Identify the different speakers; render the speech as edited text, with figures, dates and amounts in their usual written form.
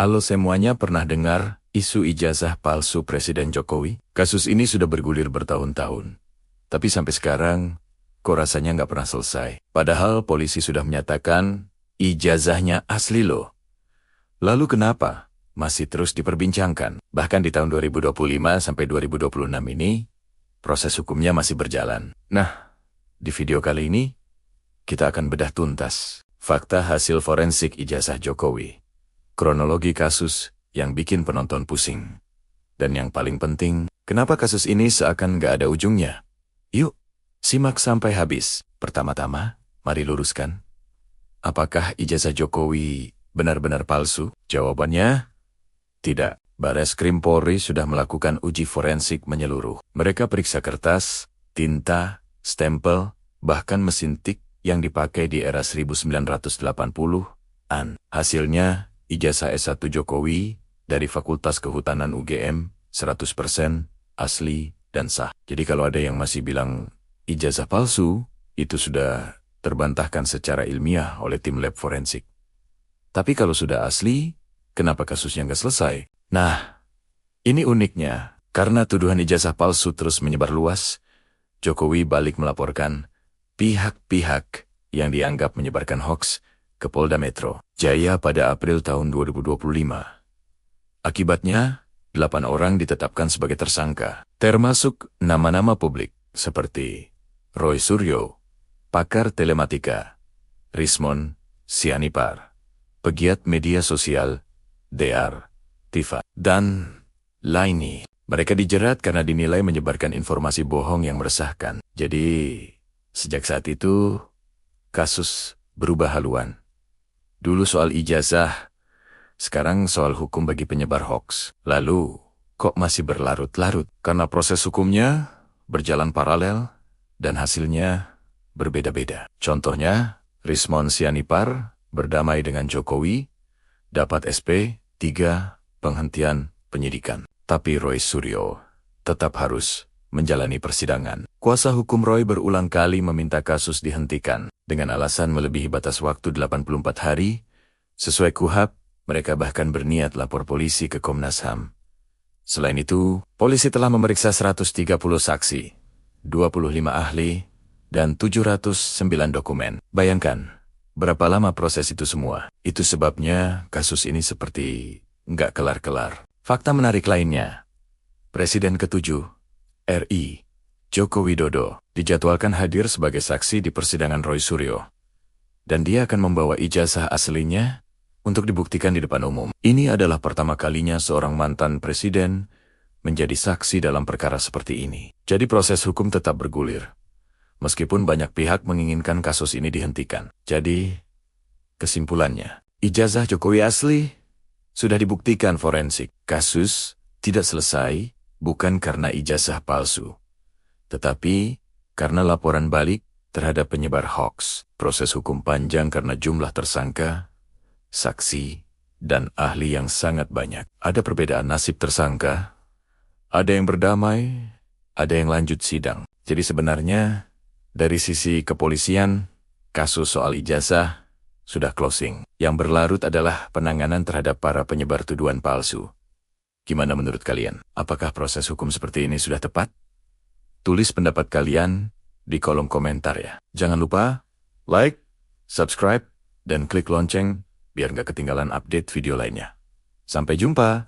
Speaker 1: Halo semuanya, pernah dengar isu ijazah palsu Presiden Jokowi? Kasus ini sudah bergulir bertahun-tahun. Tapi sampai sekarang, kok rasanya nggak pernah selesai. Padahal polisi sudah menyatakan ijazahnya asli loh. Lalu kenapa masih terus diperbincangkan? Bahkan di tahun 2025 sampai 2026 ini, proses hukumnya masih berjalan. Nah, di video kali ini, kita akan bedah tuntas fakta hasil forensik ijazah Jokowi. Kronologi kasus yang bikin penonton pusing. Dan yang paling penting, kenapa kasus ini seakan gak ada ujungnya? Yuk, simak sampai habis. Pertama-tama, mari luruskan. Apakah ijazah Jokowi benar-benar palsu? Jawabannya, tidak. Bareskrim Polri sudah melakukan uji forensik menyeluruh. Mereka periksa kertas, tinta, stempel, bahkan mesin tik yang dipakai di era 1980-an. Hasilnya, ijazah S1 Jokowi dari Fakultas Kehutanan UGM 100% asli dan sah. Jadi kalau ada yang masih bilang ijazah palsu, itu sudah terbantahkan secara ilmiah oleh tim lab forensik. Tapi kalau sudah asli, kenapa kasusnya nggak selesai? Nah, ini uniknya. Karena tuduhan ijazah palsu terus menyebar luas, Jokowi balik melaporkan pihak-pihak yang dianggap menyebarkan hoaks ke Polda Metro Jaya pada April tahun 2025. Akibatnya, 8 orang ditetapkan sebagai tersangka, termasuk nama-nama publik seperti Roy Suryo, pakar telematika, Rismon Sianipar, pegiat media sosial, DR, Tifa, dan lainnya. Mereka dijerat karena dinilai menyebarkan informasi bohong yang meresahkan. Jadi, sejak saat itu, kasus berubah haluan. Dulu soal ijazah, sekarang soal hukum bagi penyebar hoaks. Lalu, kok masih berlarut-larut? Karena proses hukumnya berjalan paralel dan hasilnya berbeda-beda. Contohnya, Rismon Sianipar berdamai dengan Jokowi, dapat SP 3 penghentian penyidikan. Tapi Roy Suryo tetap harus menjalani persidangan. Kuasa hukum Roy berulang kali meminta kasus dihentikan dengan alasan melebihi batas waktu 84 hari. Sesuai KUHP, mereka bahkan berniat lapor polisi ke Komnas HAM. Selain itu, polisi telah memeriksa 130 saksi, 25 ahli, dan 709 dokumen. Bayangkan, berapa lama proses itu semua? Itu sebabnya kasus ini seperti nggak kelar-kelar. Fakta menarik lainnya, Presiden ke-7 RI, Joko Widodo, dijadwalkan hadir sebagai saksi di persidangan Roy Suryo. Dan dia akan membawa ijazah aslinya untuk dibuktikan di depan umum. Ini adalah pertama kalinya seorang mantan presiden menjadi saksi dalam perkara seperti ini. Jadi proses hukum tetap bergulir. Meskipun banyak pihak menginginkan kasus ini dihentikan. Jadi, kesimpulannya, ijazah Jokowi asli sudah dibuktikan forensik. Kasus tidak selesai bukan karena ijazah palsu, tetapi karena laporan balik terhadap penyebar hoaks. Proses hukum panjang karena jumlah tersangka, saksi, dan ahli yang sangat banyak. Ada perbedaan nasib tersangka, ada yang berdamai, ada yang lanjut sidang. Jadi sebenarnya, dari sisi kepolisian, kasus soal ijazah sudah closing. Yang berlarut adalah penanganan terhadap para penyebar tuduhan palsu. Gimana menurut kalian? Apakah proses hukum seperti ini sudah tepat? Tulis pendapat kalian di kolom komentar ya. Jangan lupa like, subscribe, dan klik lonceng biar nggak ketinggalan update video lainnya. Sampai jumpa!